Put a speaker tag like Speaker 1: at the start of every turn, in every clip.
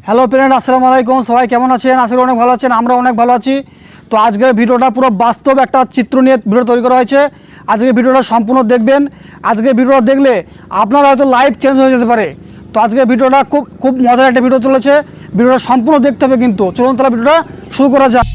Speaker 1: Hello friend, আসসালামু আলাইকুম। সবাই কেমন আছেন? আশা করি অনেক ভালো আছেন। আমরা অনেক ভালো আছি। তো আজকের ভিডিওটা পুরো বাস্তব একটা চিত্র নিয়ে ভিডিও তৈরি করা হয়েছে। আজকের ভিডিওটা সম্পূর্ণ দেখবেন। আজকের ভিডিওটা দেখলে আপনার হয়তো লাইফ চেঞ্জ হয়ে যেতে পারে। তো আজকের ভিডিওটা খুব খুব মজার একটা ভিডিও চলেছে। ভিডিওটা সম্পূর্ণ দেখতে হবে কিন্তু। চলুন তাহলে ভিডিওটা শুরু করা যাক।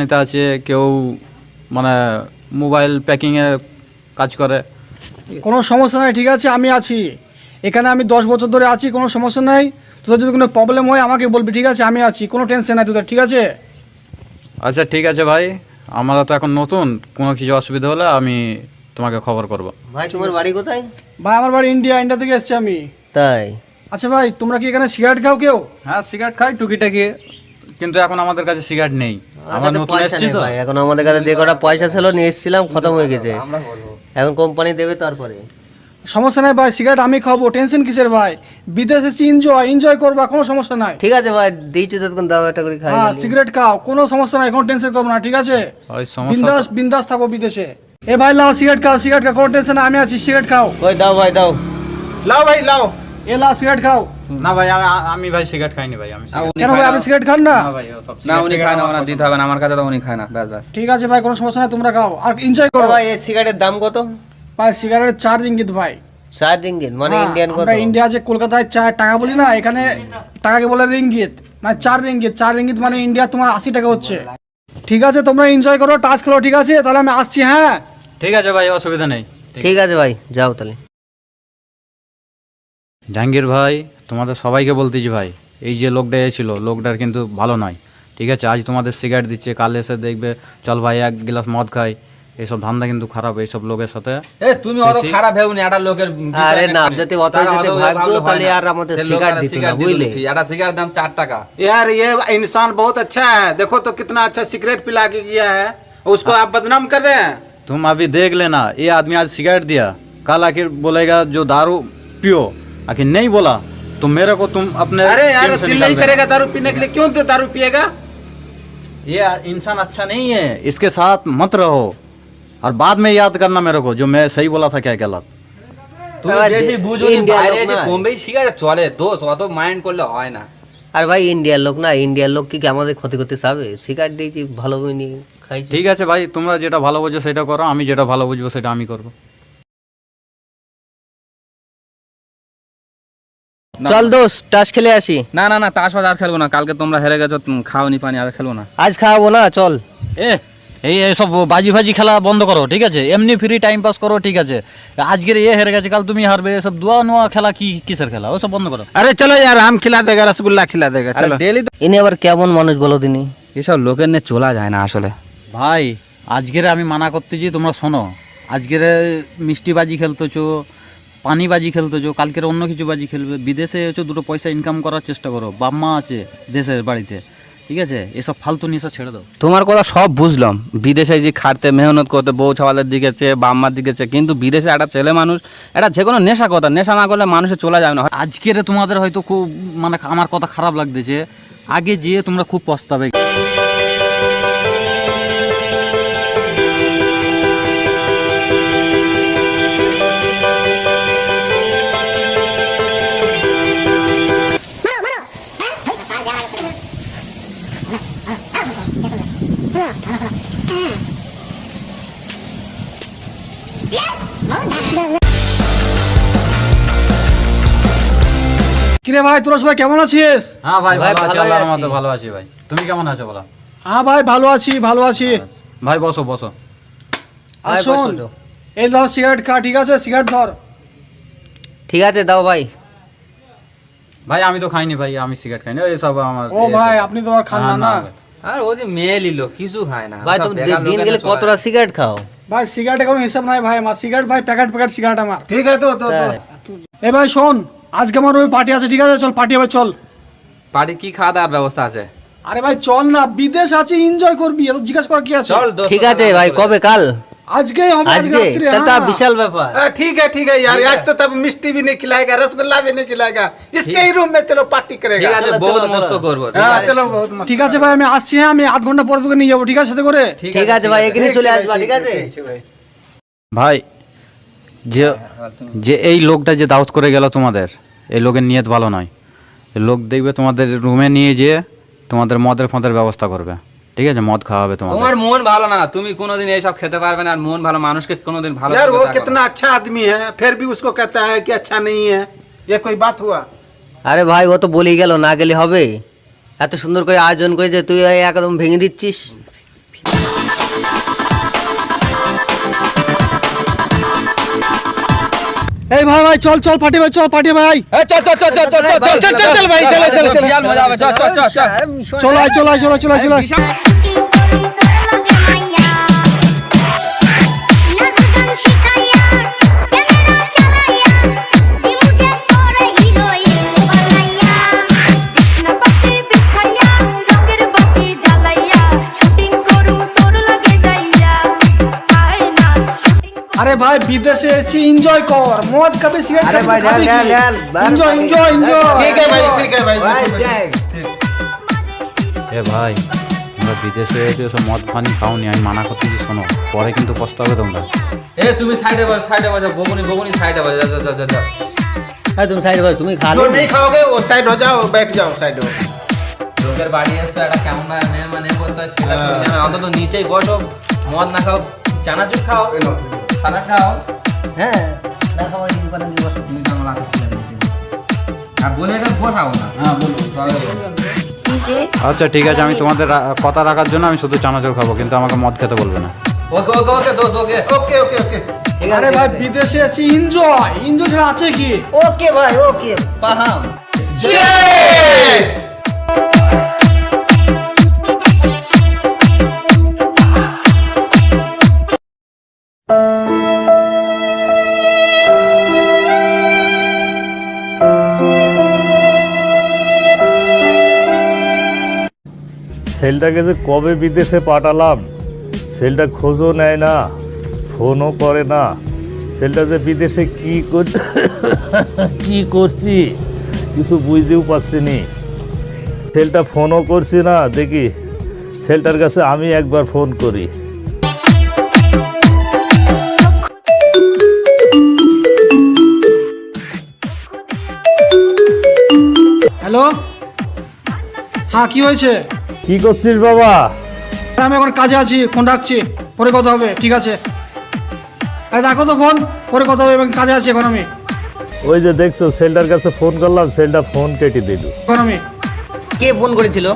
Speaker 2: নেতা আছে, কেউ মানে মোবাইল প্যাকিংয়ে কাজ করে।
Speaker 1: কোনো সমস্যা নাই, ঠিক আছে, আমি আছি এখানে। আমি 10 বছর ধরে আছি, কোনো সমস্যা নাই। তোদের যদি কোনো প্রবলেম হয় আমাকে বলবি, ঠিক আছে? আমি আছি, কোনো টেনশন নাই তোদের, ঠিক আছে?
Speaker 2: আচ্ছা ঠিক আছে ভাই, আমরা তো এখন নতুন, কোনো কিছু অসুবিধা হলে আমি তোমাকে খবর করব।
Speaker 3: ভাই তোমার বাড়ি কোথায়?
Speaker 1: ভাই আমার বাড়ি ইন্ডিয়া থেকে এসেছি আমি।
Speaker 3: তাই?
Speaker 1: আচ্ছা ভাই, তোমরা কি এখানে সিগারেট খাও কেউ?
Speaker 2: হ্যাঁ সিগারেট খাই টুকিটাকি, কিন্তু এখন আমাদের কাছে সিগারেট নেই। আমরা নতুন এসেছি তো।
Speaker 3: ভাই এখন আমাদের কাছে যে কটা পয়সা ছিল নিয়ে এসেছিলাম, খতম হয়ে গেছে। এখন কোম্পানি দেবে তারপরে।
Speaker 1: সমস্যা নাই ভাই, সিগারেট আমি খাবো, টেনশন কিসের ভাই? বিদেশে এনজয় করবা, কোনো সমস্যা নাই।
Speaker 3: ঠিক আছে ভাই, দিয়েছো তখন দাও একটা করে খাই।
Speaker 1: হ্যাঁ সিগারেট খাও, কোনো সমস্যা নাই, কোনো টেনশন করবো না, ঠিক আছে?
Speaker 2: ওই সমস্যা
Speaker 1: বিন্দাস বিন্দাস থাকো বিদেশে। এ ভাই লাও সিগারেট খাও, কোনো টেনশন নাই, আমি আছি, সিগারেট খাও।
Speaker 3: ওই দাও ভাই দাও।
Speaker 2: লাও ভাই লাও।
Speaker 1: এ লাও সিগারেট খাও।
Speaker 2: না ভাই, আমি ভাই সিগারেট খাইনি ভাই। আমি
Speaker 1: কেন ভাই, আপনি সিগারেট খান না?
Speaker 2: ভাই সব
Speaker 4: না উনি খায় না, ওনার দিতে হবে না, আমার কাছে তো উনি খায় না। ব্যাস ব্যাস।
Speaker 1: ঠিক আছে ভাই, কোনো সমস্যা নাই, তোমরা খাও আর এনজয় করো।
Speaker 3: ভাই এই সিগারেটের দাম কত?
Speaker 1: ভাই সিগারেট 4 রিঙ্গিত ভাই।
Speaker 3: 4 রিঙ্গিত মানে
Speaker 1: হ্যাঁ,
Speaker 3: ইন্ডিয়ান কত?
Speaker 1: আমরা ইন্ডিয়া আছে, কলকাতায় 4 টাকা বলি না, এখানে টাকাকে বলে রিঙ্গিত। মানে 4 রিঙ্গিত মানে ইন্ডিয়া তোমার 80 টাকা হচ্ছে। ঠিক আছে, তোমরা এনজয় করো, টাচ খেলো, ঠিক আছে? তাহলে আমি আসছি। হ্যাঁ
Speaker 2: ঠিক আছে ভাই, অসুবিধা নেই।
Speaker 3: ঠিক আছে ভাই, যাও তাহলে।
Speaker 2: জাহাঙ্গীর ভাই, তোমাদের সবাইকে বলতেছি ভাই, এই যে লোকটা এসেছিল, লোকটার কিন্তু ভালো নয়। ঠিক আছে, আজ তোমাদের সিগারেট দিচ্ছে, কাল এসে দেখবে চল ভাই এক গ্লাস মদ খাই। এইসব ধান্দা কিন্তু খারাপ, এইসব লোকের সাথে।
Speaker 4: এ তুমি অত খারাপ ভেবো না, একটা লোকের
Speaker 3: আরে না, যদি অত যদি ভাবতো তাহলে আর আমাদের সিগারেট দিত না, বুঝলে?
Speaker 4: একটা সিগারেট দাম 4 টাকা।
Speaker 5: यार ये इंसान बहुत अच्छा है, देखो तो कितना अच्छा सिगरेट पिला के गया है, उसको आप बदनाम कर रहे हैं।
Speaker 2: तुम अभी देख लेना, ये आदमी आज सिगरेट दिया, कल आखिर बोलेगा जो दारू पियो, आखिर नहीं बोला तो मेरे को तुम अपने
Speaker 5: अरे यार
Speaker 2: टीम से
Speaker 5: दिल
Speaker 2: निकाल
Speaker 5: नहीं
Speaker 2: देना।
Speaker 5: करेगा दारू पीने के लिए, क्यों तो दारू पिएगा?
Speaker 2: ये इंसान अच्छा नहीं है, इसके साथ मत रहो और बाद में याद करना मेरे को जो मैं सही बोला था क्या गलत।
Speaker 4: তুমি বেশি বুঝো, বাইরে এসে কমবেই সিগারেট চলে, দোষ অত মাইন্ড করলে হয় না।
Speaker 3: আর ভাই ইন্ডিয়ার লোক না, ইন্ডিয়ার লোক কি আমাদের ক্ষতি করতে চাবে? সিগারেট দিয়েছি, ভালো হয়নি, খাইছি।
Speaker 2: ঠিক আছে ভাই, তোমরা যেটা ভালো বুঝো সেটা করো, আমি যেটা ভালো বুঝবো সেটা আমি করবো।
Speaker 3: চল দোস্ত, টাস খেলে আসি।
Speaker 4: না না না, তাস ফাস আর খেলবো না, কালকে তোমরা হেরে গেছো, খাওনি পানি, আর খেলবো না।
Speaker 3: আজ খাওয়াবো না, চল।
Speaker 4: এ
Speaker 2: এই সব বাজি ফাজি খেলা বন্ধ করো, ঠিক আছে? এমনি ফ্রি টাইম পাস করো, ঠিক আছে? আজকের এ হেরে গেছে, কাল তুমি হারবে, এসব দোয়া নোয়া খেলা কি কিসের খেলা, ওসব বন্ধ করো।
Speaker 5: अरे चलो यार हम खिला देगा रसगुल्ला खिला देगा चलो
Speaker 4: ডেলি তো
Speaker 3: ইনি আবার কেমন মানুষ বলো তিনি?
Speaker 4: এসব লোকের নিয়ে চলা যায় না আসলে।
Speaker 2: ভাই আজকের আমি মানা করতেছি, তোমরা শোনো। আজকের মিষ্টি বাজি খেলতেছো, পানি বাজি খেলতেছো, কালকের অন্য কিছু বাজি খেলবে। বিদেশে হচ্ছে দুটো পয়সা ইনকাম করার চেষ্টা করো, বাপ মা আছে দেশের বাড়িতে, ঠিক আছে? এসব ফালতু নেশা ছেড়ে দাও।
Speaker 4: তোমার কথা সব বুঝলাম, বিদেশে যে খাটতে মেহনত করতে বউ ছাওয়ালের দিকে চেয়ে বাম্মার দিকে চেয়ে, কিন্তু বিদেশে একটা ছেলে মানুষ এটা যে কোনো নেশা কথা, নেশা না করলে মানুষের চলা যাবে না।
Speaker 2: আজকের তোমাদের হয়তো খুব মানে আমার কথা খারাপ লাগতেছে, আগে যেয়ে তোমরা খুব পস্তাবে।
Speaker 1: কিরে ভাই, তোরা সবাই কেমন আছিস?
Speaker 2: হ্যাঁ ভাই,
Speaker 3: ভাই,
Speaker 2: ভালো আছি,
Speaker 3: ভালোই
Speaker 2: আল্লাহর
Speaker 3: আছি।
Speaker 2: মতো ভালো আছি ভাই। তুমি কেমন আছো বলো?
Speaker 1: হ্যাঁ ভাই, ভালো আছি ভালো আছি।
Speaker 2: ভাই বসো বসো।
Speaker 1: আর
Speaker 3: ভাই,
Speaker 1: শোন,
Speaker 3: বসো।
Speaker 1: এই ধর সিগারেট খা, ঠিক আছে? সিগারেট ধর।
Speaker 3: ঠিক আছে দাও ভাই।
Speaker 2: ভাই আমি তো খাইনি ভাই, আমি সিগারেট খাইনি, ওই সব আমার
Speaker 1: ও ভাই, আপনি তো আর খান না না?
Speaker 4: আর ও যে মেয়ে লিলো কিছু খায় না
Speaker 3: ভাই তুমি দিন গেলে কতটা সিগারেট খাও?
Speaker 1: ভাই সিগারেটে কোনো হিসাব নাই ভাই, আমার সিগারেট ভাই প্যাকেট প্যাকেট সিগারেট আমার।
Speaker 5: ठीक है तो
Speaker 3: তাই?
Speaker 1: এ ভাই শোন, আজকে আমার ওই পার্টি আছে, ঠিক আছে? চল পার্টি হবে, চল।
Speaker 4: পার্টি কি খাওয়া দাওয়ার ব্যবস্থা আছে?
Speaker 1: আরে ভাই চল না, বিদেশ আছে, এনজয় করবি, এত জিজ্ঞাসা করার কি আছে?
Speaker 4: চল দোস্ত,
Speaker 3: ঠিক আছে ভাই, কবে? কাল?
Speaker 1: আজকেই হবে, আজকে
Speaker 3: আজকে?
Speaker 1: রাত্রে।
Speaker 3: তা
Speaker 1: হ্যাঁ।
Speaker 3: বিশাল ব্যাপার।
Speaker 5: ठीक है यार आज तो तब मिष्टी भी नहीं खिलाएगा रसगुल्ला भी नहीं खिलाएगा इसके ही रूम में चलो पार्टी
Speaker 4: ঠিক
Speaker 5: करेगा
Speaker 4: আছে,
Speaker 3: চলো,
Speaker 4: বহুত
Speaker 3: চলো,
Speaker 4: মস্ত
Speaker 3: চলো।
Speaker 4: করবো।
Speaker 5: हाँ चलो बहुत मस्त
Speaker 1: ঠিক আছে ভাই, আমি আসছি। হ্যাঁ, আমি আধ ঘন্টা পরে তোকে নিয়ে যাবো, ঠিক আছে? সাথে করে।
Speaker 3: ঠিক আছে ভাই, এখানে চলে আসবা, ঠিক আছে?
Speaker 2: ভাই যে যে এই লোকটা যে দাওয়াত করে গেল তোমাদের, এই লোকের নিয়ত ভালো নয়। এই লোক দেখবে তোমাদের রুমে নিয়ে যেয়ে তোমাদের মদের ফদের ব্যবস্থা করবে, ঠিক আছে? মদ খাওয়াবে তোমাদের।
Speaker 4: তোমার মন ভালো না, তুমি কোনোদিন এইসব খেতে পারবে না। আর মন ভালো মানুষকে কোনোদিন ভালো
Speaker 5: यार
Speaker 4: করতে
Speaker 5: वो
Speaker 4: পারবে না।
Speaker 5: कितना अच्छा आदमी है फिर भी उसको कहता है कि अच्छा नहीं है ये कोई बात हुआ
Speaker 3: আরে ভাই, ও তো বলেই গেল, না গেলে হবে? এত সুন্দর করে আয়োজন করে যে তুই একদম ভেঙে দিচ্ছিস।
Speaker 1: এই ভাই ভাই, চল চল পার্টি ভাই, চল পার্টি ভাই।
Speaker 4: এই চল চল চল চল চল চল চল চল চল ভাই, চল চল চল, বিশাল মজা হবে, চল চল চল চল।
Speaker 1: চল আয়, চল আয়, চল আয়, চল আয়, চল আয়।
Speaker 4: বিশাল-
Speaker 1: আরে ভাই বিদেশে এসেছি, এনজয় কর, মদ খাবি, সিগারেট
Speaker 3: আরে ভাই,
Speaker 1: খাবি,
Speaker 3: ঢাল, ঢাল, ঢাল।
Speaker 1: Enjoy enjoy enjoy.
Speaker 5: ठीक है भाई
Speaker 3: ভাই, যাই।
Speaker 2: এ ভাই, তোমরা বিদেশে এসব মদ পানি খাওনি, আমি মানা করতেছি, শোনো, পরে কিন্তু পস্তাবে তোমরা।
Speaker 4: এ তুমি সাইডে বসো, সাইডে বসো, বগুনি বগুনি সাইডে বসো, যা যা যা যা।
Speaker 3: হ্যাঁ, তুমি সাইড ভাই, তুমি খা
Speaker 5: जो नहीं खाओगे वो साइड हो जाओ बैठ जाओ साइड हो
Speaker 4: লোকের বাড়ি এসে একটা কেমন মানে বলতে হয় সেটা তুমি জানো। অন্তত নিচেই বসো, মদ না খাও, চানাচুর খাও, সালাড খাও।
Speaker 3: হ্যাঁ, না খাওয়াই দিতে পারেন, কি বসো।
Speaker 4: তুমি কেমন আছো? আর বলে এখানে বসাবো না। হ্যাঁ বলো।
Speaker 2: আচ্ছা ঠিক আছে, আমি তোমাদের কথা রাখার জন্য আমি শুধু চানাচুর খাবো, কিন্তু আমাকে মদ খেতে বলবে না।
Speaker 4: ওকে ওকে ওকে দোস্ত, ওকে।
Speaker 5: ओके ओके ओके
Speaker 3: ঠিক
Speaker 1: আরে
Speaker 3: আছে
Speaker 1: ভাই বিদেশে এসেছি, এনজয় এনজয় ছাড়া আছে কি?
Speaker 3: ওকে ভাই, ওকে, পাহাম।
Speaker 5: Cheers!
Speaker 6: ছেলেটাকে যে কবে বিদেশে পাঠালাম, ছেলেটা খোঁজও নেয় না, ফোনও করে না। ছেলেটা যে বিদেশে কি করছি কিছু বুঝতেও পারছি নি। ছেলেটা ফোনও করছি না, দেখি ছেলেটার কাছে আমি একবার ফোন করি।
Speaker 1: হ্যালো, হ্যাঁ কি হয়েছে?
Speaker 6: কি করছিস বাবা?
Speaker 1: আমি এখন কাজে আছি, ফোন রাখছি, পরে কথা হবে, ঠিক আছে? আরে রাখো তো ফোন, পরে কথা হবে, এবং কাজে আছি এখন আমি।
Speaker 6: ওই যে দেখছো ছেলেটার কাছে ফোন করলাম, ছেলেটা ফোন কেটে দিল।
Speaker 1: এখন আমি
Speaker 3: কে ফোন করেছিল?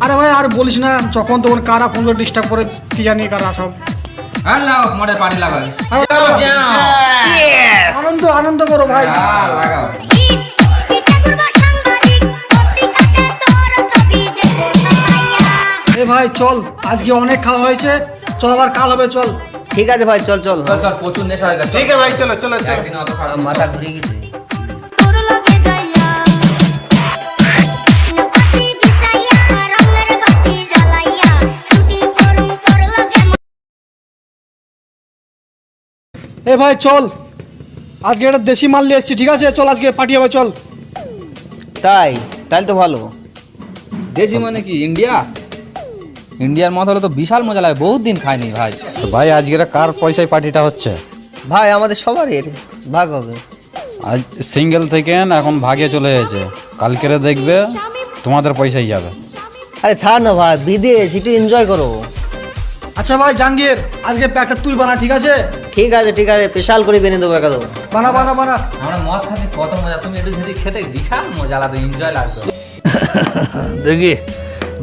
Speaker 1: আরে ভাই আর বলিস না, যখন তখন কারা ফোন করে ডিস্টার্ব করে কি জানি কারা সব।
Speaker 4: আর লাও মোড়ে পার্টি লাগাইস
Speaker 1: আনন্দ আনন্দ করো ভাই।
Speaker 4: লাগাও।
Speaker 1: এ ভাই চল, আজকে অনেক খাওয়া হয়েছে, চল আবার কাল হবে, চল।
Speaker 3: ঠিক আছে ভাই, চল চল।
Speaker 4: চল চল, প্রচুর নেশা হয়ে গেছে।
Speaker 5: ठीक है भाई, चलो चलो चलो।
Speaker 4: একদিন অত খারাপ
Speaker 3: মাথা ঘুরে গেছে।
Speaker 1: এ ভাই চল, আজকে একটা দেশি মাল নিয়ে এসেছি, ঠিক আছে? চল আজকে পার্টি হবে, চল।
Speaker 3: তাই তাহলে তো ভালো।
Speaker 4: দেশি মানে কি ইন্ডিয়া? ইন্ডিয়ার মত হলে তো বিশাল মজা লাগে, বহুত দিন খাইনি ভাই।
Speaker 2: তো ভাই আজকের কার পয়সায় পার্টিটা হচ্ছে?
Speaker 3: ভাই আমাদের সবারই এর ভাগ হবে।
Speaker 2: আজ সিঙ্গেল থেকে এখন ভাগে চলে এসেছে, কালকের দেখবে তোমাদের পয়সাই যাবে।
Speaker 3: আরে ছাড় না ভাই, বিদেশ একটু এনজয় করো।
Speaker 1: আচ্ছা ভাই জাহাঙ্গীর, আজকে প্যাকটা তুই বানা, ঠিক আছে?
Speaker 3: ঠিক আছে ঠিক আছে, স্পেশাল করে বেনে দেবো একদম।
Speaker 1: বানা বানা বানা।
Speaker 4: আমরা মদ খাতে কত মজা, তুমি একটু যদি খেতে বিশাল মজা লাগতো, এনজয় লাগতো।
Speaker 6: দেখি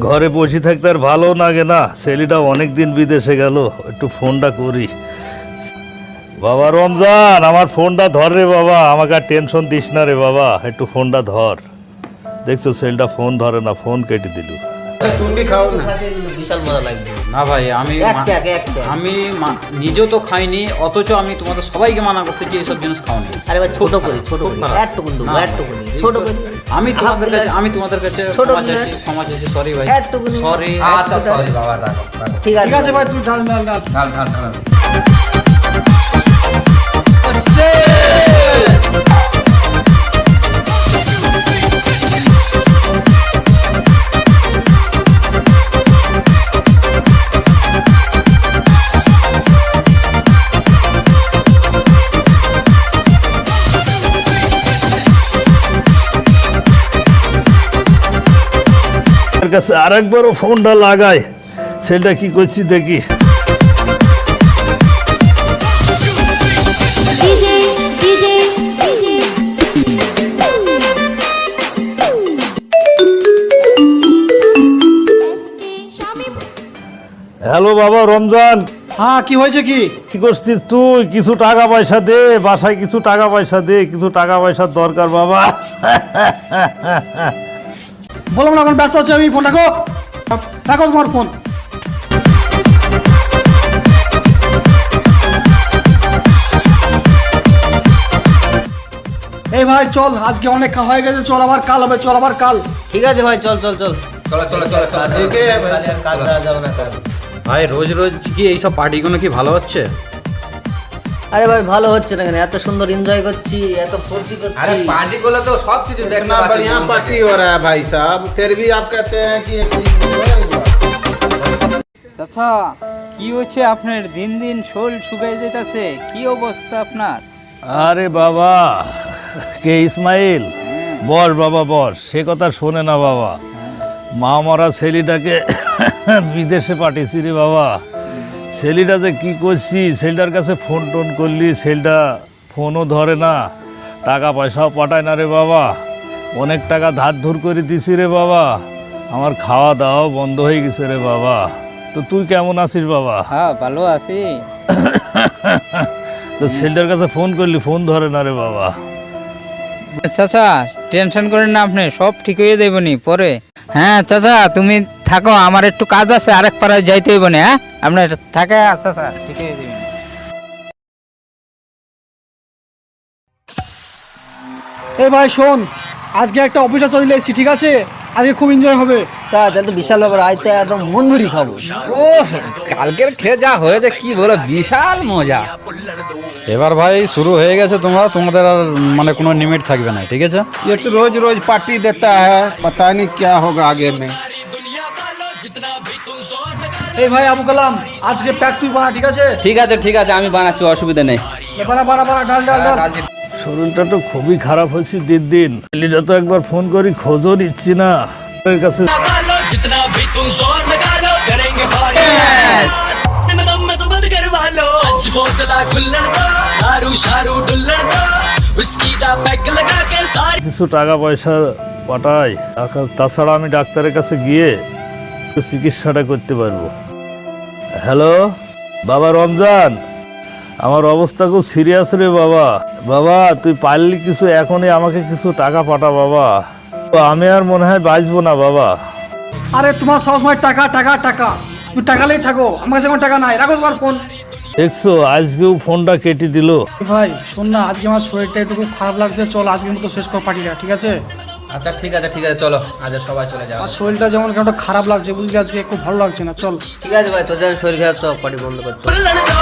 Speaker 6: ঘরে বসে থাকতে আর ভালো লাগে না, ছেলেটা অনেক দিন বিদেশে গেল, একটু ফোনটা করি। বাবা রমজান, আমার ফোনটা ধর রে বাবা, আমাকে আর টেনশন দিস না রে বাবা, একটু ফোনটা ধর। দেখছো ছেলেটা ফোন ধরে না, ফোন কেটে দিল।
Speaker 5: तुम भी खाओ ना।
Speaker 3: বিশাল মজা লাগবে।
Speaker 2: না ভাই আমি
Speaker 3: এক প্যাক, এক প্যাক।
Speaker 2: আমি নিজেও তো খাইনি, অথচ আমি তোমাদের সবাইকে মানা করতেছি এইসব জিনিস খাওনি।
Speaker 3: আরে ভাই ছোট করি, ছোট করি, একটু দেবো, একটু করি, ছোট করি।
Speaker 2: আমি তোমাদের কাছে
Speaker 3: ছোট
Speaker 2: ক্ষমা চাইছি, সরি ভাই,
Speaker 3: একটুকুনি।
Speaker 2: সরি।
Speaker 4: আচ্ছা সরি বাবা, রাখো রাখো।
Speaker 3: ঠিক
Speaker 1: ঠিক আছে ভাই, তুই ডাল ডাল ডাল।
Speaker 4: ঢাল ঢাল ঢাল।
Speaker 6: তার কাছে আরেকবারও ফোনটা লাগাই, ছেলেটা কি করছি দেখি। হ্যালো বাবা রমজান,
Speaker 1: হ্যাঁ কি হয়েছে কি?
Speaker 6: কি করছিস তুই? কিছু টাকা পয়সা দে, বাসায় কিছু টাকা পয়সা দে, কিছু টাকা পয়সার দরকার বাবা।
Speaker 1: বললাম না এখন ব্যস্ত আছি আমি, ফোন রাখো, রাখো তোমার ফোন। এই ভাই চল, আজকে অনেক খাওয়া হয়ে গেছে, চল আবার কাল হবে, চল আবার কাল।
Speaker 3: ঠিক আছে ভাই, চল চল চল।
Speaker 4: চলো চলো চলো চলো।
Speaker 5: ठीक है भाई।
Speaker 3: কাল আর কাল দেওয়া যাবে না কাল।
Speaker 2: ভাই রোজ রোজ কি এইসব পার্টিগুলো কি ভালো হচ্ছে?
Speaker 3: আরে ভাই ভালো হচ্ছে না কেন? এত সুন্দর এনজয় করছি, এত ফুর্তি করছি।
Speaker 4: আরে পার্টি করলে তো সব কিছু দেখতে
Speaker 5: इतना
Speaker 4: পাচ্ছি।
Speaker 5: बढ़िया पार्टी हो रहा है भाई साहब, फिर भी आप कहते हैं कि ये कोई
Speaker 7: চাচা, কি হচ্ছে আপনার? দিন দিন শোল শুকাই যেতেছে, কি অবস্থা আপনার?
Speaker 6: আরে বাবা, কে ইসমাইল? বস বাবা বস, সে কথা শোনে না বাবা। মা মরা ছেলেটাকে বিদেশে পাঠিয়েছি রে বাবা। ছেলেটা যে কী করছি, ছেলেটার কাছে ফোন টোন করলি, ছেলেটা ফোনও ধরে না, টাকা পয়সাও পাঠায় না রে বাবা। অনেক টাকা ধার ধুর করে দিছি রে বাবা, আমার খাওয়া দাওয়াও বন্ধ হয়ে গেছে রে বাবা। তো তুই কেমন আছিস বাবা?
Speaker 7: হ্যাঁ ভালো আছি।
Speaker 6: তো ছেলেটার কাছে ফোন করলি, ফোন ধরে না রে বাবা।
Speaker 7: চাচা টেনশন করেন না, আপনি সব ঠিক হয়ে দেবনি পরে। হ্যাঁ চাচা তুমি থাকো, আমার একটু কাজ আছে, আরেক পাড়ায় যাইতে হইব না। হ্যাঁ আপনার থাকে, চাচা ঠিক হয়ে দেবেন।
Speaker 1: এই ভাই শোন, আজকে একটা অফিসে চলে এসেছি, ঠিক আছে? আজকে খুব এনজয় হবে।
Speaker 3: তাহলে তো বিশাল ব্যাপার, আজ তো একদম মন ভরি খাবো।
Speaker 4: ও কালকের খেয়ে যা হয়েছে কি বলো, বিশাল মজা।
Speaker 2: এবার ভাই শুরু হয়ে গেছে, তোমাদের আর মানে কোনো লিমিট থাকবে না, ঠিক আছে?
Speaker 5: ये तो रोज रोज पार्टी देता है, पता नहीं क्या होगा आगे में।
Speaker 1: এই ভাই আবু কালাম, আজকে প্যাক তুই বানা, ঠিক আছে?
Speaker 4: ঠিক আছে ঠিক আছে, আমি বানাচ্ছি, অসুবিধা নেই।
Speaker 1: বানা বানা বানা, ডাল ডাল ডাল।
Speaker 6: শরীরটা তো খুবই খারাপ হচ্ছে দিন দিন। ছেলেটা তো একবার ফোন করি, খোঁজও নিচ্ছি না। ওর কাছে
Speaker 8: जितना भी तुम जोर लगा लो, करेंगे भारी दम में तो बंद करवा लो। आज बोतला खुल्लड़ दो, दारू शारू डुल्लड़ दो, विस्की का पैक लगा के सारी
Speaker 6: কিছু টাকা পয়সা পাঠাই। তাছাড়া আমি ডাক্তারের কাছে গিয়ে চিকিৎসাটা করতে পারবো। হ্যালো বাবা রমজান, আমার অবস্থা খুব সিরিয়াস রে বাবা। বাবা তুই পারলি কিছু এখনই আমাকে কিছু টাকা পাঠা বাবা, তো আমি আর মনে হয় বাঁচবো না বাবা।
Speaker 1: আরে তোমার সবসময় টাকা টাকা টাকা, তুমি টাকালেই থাকো, আমার কাছে কোনো টাকা নাই, রাখো তোমার ফোন।
Speaker 6: দেখছো আজকেও ফোনটা কেটে দিল।
Speaker 1: ভাই শোন না, আজকে আমার শরীরটা একটু খুব খারাপ লাগছে, চল আজকের মতো শেষ কর পার্টিটা, ঠিক আছে?
Speaker 4: আচ্ছা ঠিক আছে চলো আজ সবাই চলে যাও।
Speaker 1: আর শরীরটা যেমন কেমন খারাপ লাগছে বুঝলি, আজকে খুব ভালো লাগছে না, চল।
Speaker 3: ঠিক আছে ভাই, তোর যখন শরীর খারাপ তো পার্টি বন্ধ করছো।
Speaker 8: हुल्लड़ दो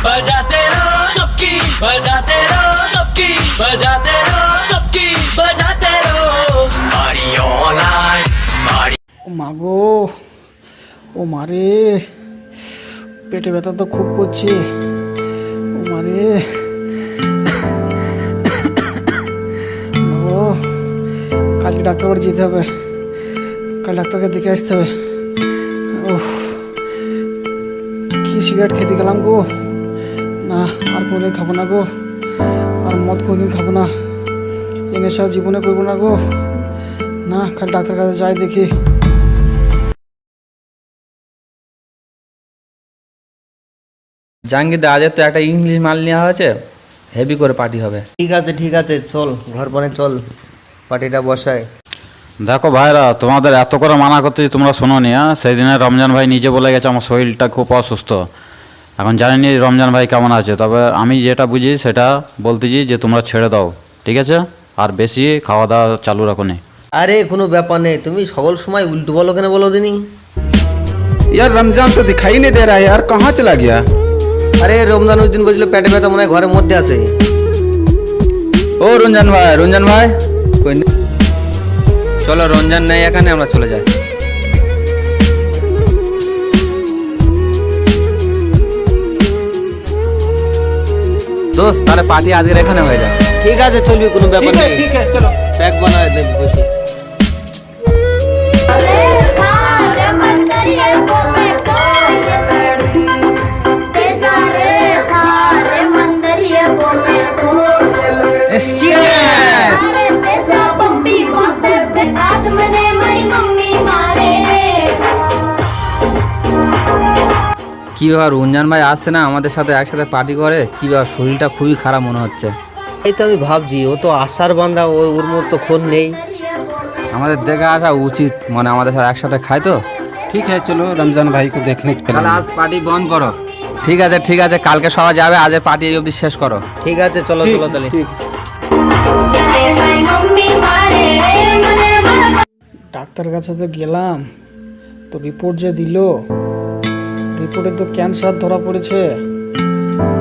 Speaker 8: बजाते रहो सबकी बजाते रहो सबकी बजाते रहो सबकी बजाते रहो पार्टी ऑनलाइन पार्टी
Speaker 1: ও মাগো, ও মারে, পেটে ব্যথা তো খুব করছে, ও মারে, ও কালকে ডাক্তার বাড়ি যেতে হবে, কাল ডাক্তারকে দেখে আসতে হবে। ও কি সিগারেট খেতে গেলাম গো, না আর কোনোদিন খাবো না গো, আর মদ কোনোদিন খাবো না, এ নেশা জীবনে করবো না গো, না কাল ডাক্তার কাছে যাই দেখি।
Speaker 4: জাহাঙ্গীর আজ তো একটা ইংলিশ মাল নেওয়া হয়েছে, হেভি করে পার্টি হবে।
Speaker 3: ঠিক আছে চল ঘর পরে চল, পার্টিটা বসায়।
Speaker 2: দেখো ভাইরা, তোমাদের এত করে মানা করতে তোমরা শোনো নি। সেই দিনে রমজান ভাই নিজে বলে গেছে আমার শরীরটা খুব অসুস্থ। এখন জানি নি রমজান ভাই কেমন আছে, তবে আমি যেটা বুঝি সেটা বলতেছি যে তোমরা ছেড়ে দাও, ঠিক আছে? আর বেশি খাওয়া দাওয়া চালু রাখো নি।
Speaker 3: আরে কোনো ব্যাপার নেই, তুমি সকল সময় উল্টো বলো কেন বলো দিনি।
Speaker 5: यार रमजान तो दिखाई नहीं दे रहा है यार, कहाँ चला गया?
Speaker 3: আরে রমজান ওই দিন বলছিল পেটে ব্যথা, মনে হয় ঘরের মধ্যে আছে।
Speaker 4: ও রঞ্জন ভাই কই নেই? চলো রঞ্জন নেই এখানে, আমরা চলে যাই। দোস্ত তাহলে পার্টি আজকের এখানে হয়ে যায়।
Speaker 3: ঠিক আছে চলবি, কোনো ব্যাপার নেই।
Speaker 5: ठीक है चलो।
Speaker 3: প্যাক বানায় দে বসে।
Speaker 4: কি ব্যাপার, রঞ্জন ভাই আসছে না আমাদের সাথে একসাথে পার্টি করে? কি ব্যাপার, শরীরটা খুবই খারাপ মনে হচ্ছে।
Speaker 3: এই তো আমি ভাবছি, ও তো আশার বান্দা, ওর মতো তো খোঁজ নেই।
Speaker 4: আমাদের দেখে আসা উচিত, মানে আমাদের সাথে একসাথে খায় তো।
Speaker 5: ठीक है चलो रमजान भाई को देखने
Speaker 4: তাহলে
Speaker 5: चलो।
Speaker 4: আজ পার্টি বন্ধ করো। ঠিক আছে কালকে সবাই যাবে, আজের পার্টি এই অবধি শেষ করো।
Speaker 3: ঠিক আছে চলো চলো তাহলে।
Speaker 1: ডাক্তার কাছে তো গেলাম, তো রিপোর্ট যে দিল, রিপোর্টে তো ক্যান্সার ধরা পড়েছে।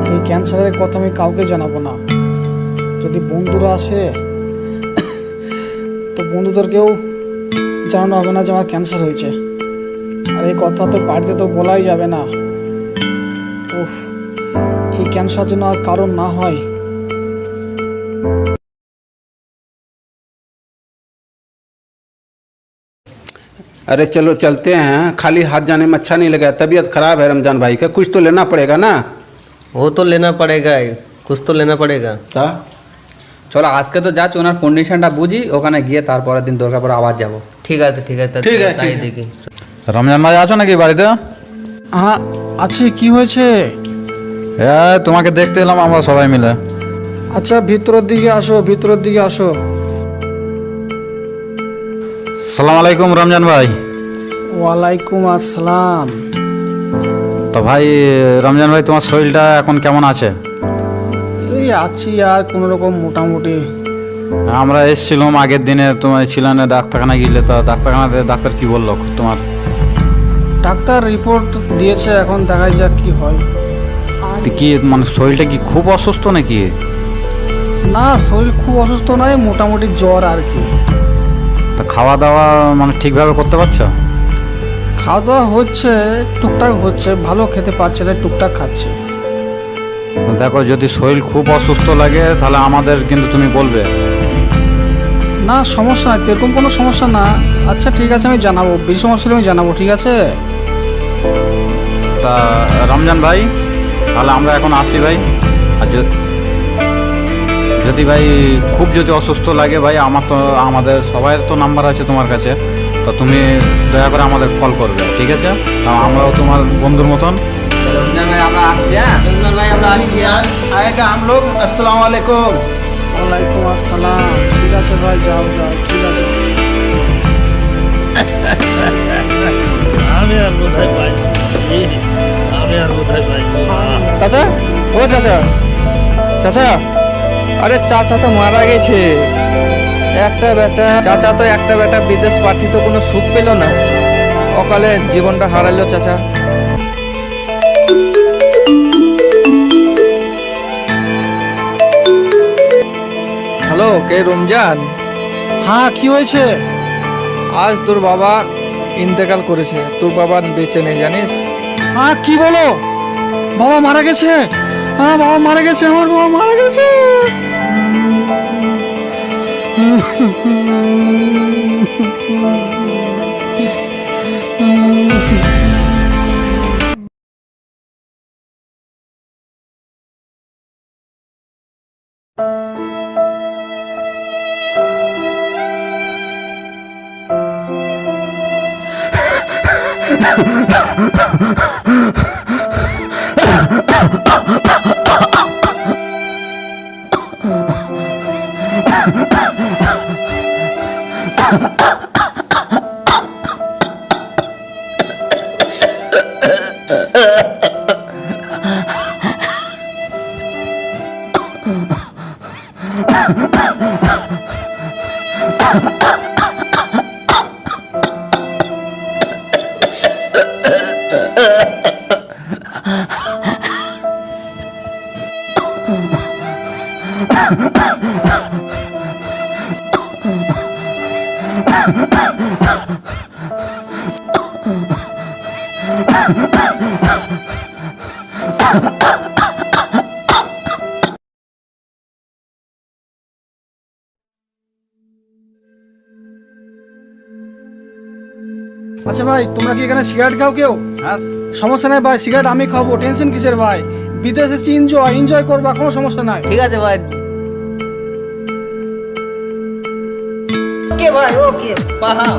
Speaker 1: তো এই ক্যান্সারের কথা আমি কাউকে জানাবো না, যদি বন্ধুরা আসে তো বন্ধুদেরকেও জানানো হবে না যে আমার ক্যান্সার হয়েছে। আর এই কথা তো বাড়িতে তো বলাই যাবে না। উফ, এই ক্যান্সার যেন আর কারণ না হয়।
Speaker 5: अरे चलो चलते हैं, खाली हाथ जाने में अच्छा नहीं लगा, तबीयत खराब है रमजान भाई का, कुछ तो लेना पड़ेगा ना।
Speaker 3: वो तो लेना पड़ेगा ही, कुछ तो लेना पड़ेगा।
Speaker 5: ता?
Speaker 4: চলো আজকে তো যাচ্ছি, ওনার কন্ডিশনটা বুঝি, ওখানে গিয়ে তারপরের দিন দরকার পড়ে আবার যাবো।
Speaker 3: ঠিক আছে
Speaker 5: ঠিক আছে,
Speaker 3: তাই
Speaker 5: ঠিক আছে।
Speaker 3: দেখি।
Speaker 2: রমজান ভাই আছো নাকি বাড়িতে?
Speaker 1: হ্যাঁ আছি, কি হয়েছে?
Speaker 2: হ্যাঁ তোমাকে দেখতে এলাম আমরা সবাই মিলে।
Speaker 1: আচ্ছা ভিতরের দিকে আসো, ভিতরের দিকে আসো।
Speaker 2: সালাম আলাইকুম রমজান ভাই।
Speaker 1: ওয়ালাইকুম আসসালাম।
Speaker 2: তো ভাই রমজান ভাই, তোমার শরীরটা এখন কেমন আছে?
Speaker 1: এই আছি আর কোনো রকম মোটামুটি।
Speaker 2: আমরা এসেছিলাম আগের দিনে, তোমার ছিলেন ডাক্তারখানা গিয়ে, তো ডাক্তারখানাতে ডাক্তার কি বললো তোমার?
Speaker 1: ডাক্তার রিপোর্ট দিয়েছে, এখন দেখা যাক কি হয়।
Speaker 2: তো কি মানে শরীরটা কি খুব অসুস্থ নাকি?
Speaker 1: না শরীর খুব অসুস্থ নয়, মোটামুটি জ্বর আর কি।
Speaker 2: তা খাওয়া দাওয়া মানে ঠিকভাবে করতে পারছো?
Speaker 1: খাওয়া দাওয়া হচ্ছে, টুকটাক হচ্ছে, ভালো খেতে পারছে না, টুকটাক খাচ্ছে।
Speaker 2: দেখো যদি শরীর খুব অসুস্থ লাগে তাহলে আমাদের কিন্তু তুমি বলবে।
Speaker 1: না সমস্যা নাই, এরকম কোনো সমস্যা না। আচ্ছা ঠিক আছে, আমি জানাবো, বেশি সমস্যা হলে আমি জানাবো, ঠিক আছে?
Speaker 2: তা রমজান ভাই তাহলে আমরা এখন আসি ভাই। আর যদি ভাই খুব যদি অসুস্থ লাগে ভাই, আমার তো আমাদের সবাইয়ের তো নাম্বার আছে তোমার কাছে, তো তুমি দয়া করে আমাদের কল করবে, ঠিক আছে? কারণ আমরাও তোমার বন্ধুর মতন।
Speaker 7: রমজান ভাই আমরা আসছি, হ্যাঁ
Speaker 3: রমজান ভাই আমরা আসছি আর
Speaker 5: आएगा हम लोग। अस्सलाम वालेकुम।
Speaker 1: ওয়ালাইকুম আসসালাম। ঠিক আছে ভাই, যাও যাও, ঠিক আছে।
Speaker 6: আমি আর কোথায় পাই, আমি আর কোথায় পাই
Speaker 7: চাচা, ও চাচা, চাচা, আরে চাচা তো মারা গেছে। একটা বেটা, চাচা তো একটা বেটা বিদেশ পাঠিয়ে তো কোনো সুখ পেল না, অকালে জীবনটা হারালো চাচা। হ্যালো, কে রমজান?
Speaker 1: হ্যাঁ, কি হয়েছে?
Speaker 7: আজ তোর বাবা ইন্তেকাল করেছে, তোর বাবা বেঁচে নেই জানিস?
Speaker 1: হ্যাঁ, কি বলো? বাবা মারা গেছে? হ্যাঁ, বাবা মারা গেছে, আমার বাবা মারা গেছে। আচ্ছা ভাই, তোমরা কি এখানে সিগারেট খাও কেউ?
Speaker 5: হ্যাঁ।
Speaker 1: সমস্যা নাই ভাই, সিগারেট আমি খাবো, টেনশন কিসের ভাই? বিদেশে এসেছি, এনজয় এনজয় করবা, কোনো সমস্যা নাই।
Speaker 3: ঠিক আছে ভাই। ওকে ভাই, ওকে পাহাম।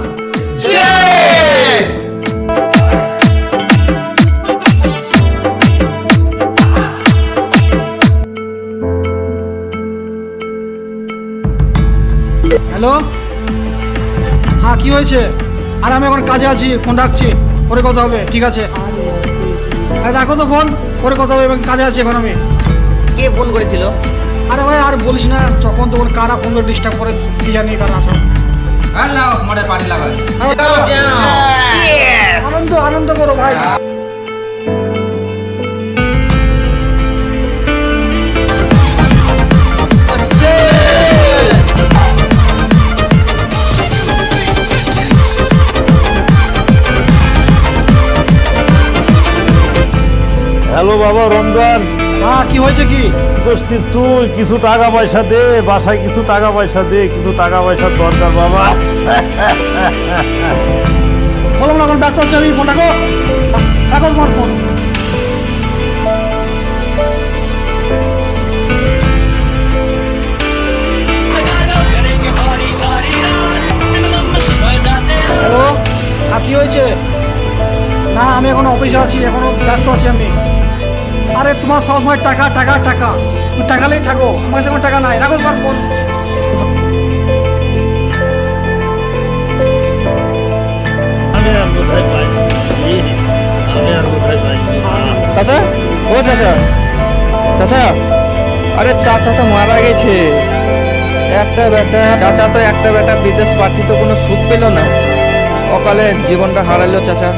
Speaker 1: হ্যালো, হ্যাঁ কি হয়েছে? আর আমি এখন কাজে আছি, ফোন রাখছি, পরে কথা হবে, ঠিক আছে? আরে রাখো তো ফোন, পরে কথা হবে, কাজে আছি এখন আমি।
Speaker 3: কে ফোন করেছিল?
Speaker 1: আরে ভাই আর বলিস না, যখন তখন কারা ফোন করে ডিস্টার্ব করে, কি জানি কারা সব।
Speaker 7: মোড়ে পাড়ি লাগাস।
Speaker 1: আনন্দ আনন্দ করো ভাই।
Speaker 6: হ্যালো বাবা রমজান,
Speaker 1: হ্যাঁ কি হয়েছে কি?
Speaker 6: কি করছিস তুই? কিছু টাকা পয়সা দে, বাসায় কিছু টাকা পয়সা দে, কিছু টাকা পয়সার দরকার বাবা।
Speaker 1: বললাম না এখন ব্যস্ত আছি আমি, ফোন রাখো, রাখো তোমার ফোন।
Speaker 8: करेंगे पार्टी सारी रात बजाते रहो
Speaker 1: হ্যালো, আর কি হয়েছে? না আমি এখন অফিসে আছি, এখনো ব্যস্ত আছি আমি। আরে তোমার সবসময় টাকা টাকা টাকা, তুমি টাকালেই থাকো, আমার কাছে কোনো টাকা নাই, রাখো তোমার ফোন।
Speaker 6: আমি আর কোথায় পাই, আমি আর কোথায় পাই।
Speaker 7: চাচা, ও চাচা, চাচা, আরে চাচা তো মারা গেছে। একটা বেটা, চাচা তো একটা বেটা বিদেশ পাঠিয়ে তো কোনো সুখ পেল না, অকালে জীবনটা হারালো চাচা।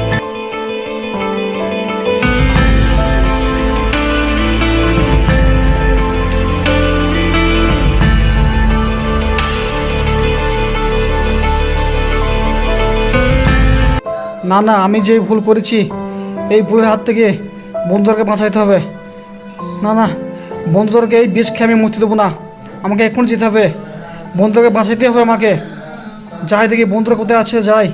Speaker 1: না না, আমি যে ভুল করেছি, এই ভুলের হাত থেকে বন্ধুদেরকে বাঁচাইতে হবে। না না, বন্ধুদেরকে এই বিষ খেয়ে আমি মুক্তি দেবো না, আমাকে এখন যেতে হবে, বন্ধুদেরকে বাঁচাইতে হবে আমাকে। যাই দেখি বন্ধুরা কোথায় আছে, যাই।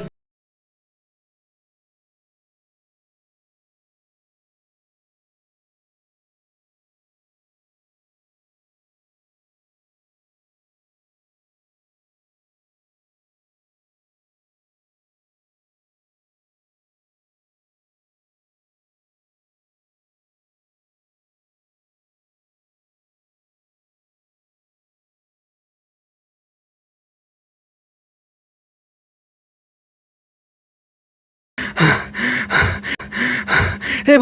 Speaker 1: এ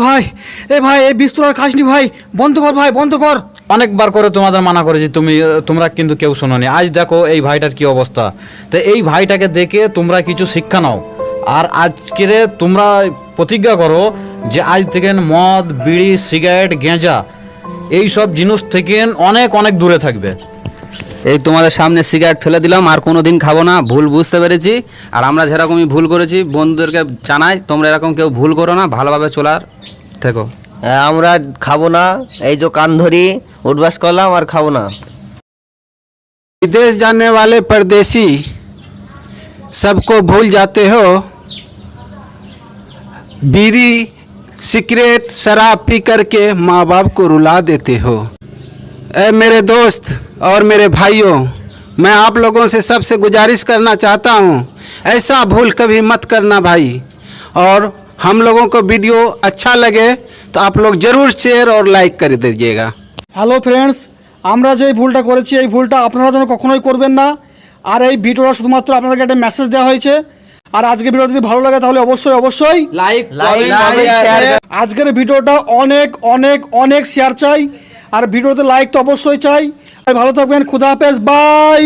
Speaker 1: ভাই এই বিষ তোরা খাসনি ভাই, বন্ধ কর ভাই, বন্ধ কর।
Speaker 2: অনেকবার করে তোমাদের মানা করেছি, তোমরা কিন্তু কেউ শোনোনি। আজ দেখো এই ভাইটার কি অবস্থা। তো এই ভাইটাকে দেখে তোমরা কিছু শিক্ষা নাও, আর আজকের তোমরা প্রতিজ্ঞা করো যে আজ থেকে মদ, বিড়ি, সিগারেট, গেঁজা এই সব জিনিস থেকে অনেক অনেক দূরে থাকবে।
Speaker 4: এই তোমাদের সামনে সিগারেট ফেলে দিলাম, আর কোনো দিন খাবো না, ভুল বুঝতে পেরেছি। আর আমরা যেরকমই ভুল করেছি বন্ধুদেরকে জানাই, তোমরা এরকম কেউ ভুল করো না, ভালোভাবে চলার থেকো।
Speaker 3: আমরা খাবো না, এই যে কান ধরি উঠবাস করলাম আর খাবো না।
Speaker 5: विदेश जाने वाले परदेसी सबको भूल जाते हो, बीड़ी सिगरेट शराब पी करके माँ बाप को रुला देते हो। ऐ मेरे दोस्त और मेरे भाइयों, मैं आप लोगों से सबसे गुजारिश करना चाहता हूँ, ऐसा भूल कभी मत करना भाई। और हम लोगों को वीडियो अच्छा लगे तो आप लोग ज़रूर शेयर और लाइक कर दीजिएगा।
Speaker 1: হ্যালো ফ্রেন্ডস, আমরা যে ভুলটা করেছি এই ভুলটা আপনারা যেন কখনোই করবেন না। আর এই ভিডিওটা শুধুমাত্র আপনাদেরকে একটা মেসেজ দেওয়া হয়েছে। আর আজকের ভিডিও যদি ভালো লাগে তাহলে অবশ্যই
Speaker 4: লাইক
Speaker 1: আজকের ভিডিওটা অনেক অনেক অনেক শেয়ার চাই, আর ভিডিওতে লাইক তো অবশ্যই চাই। ভালো থাকবেন, খুদা হাফেজ, বাই।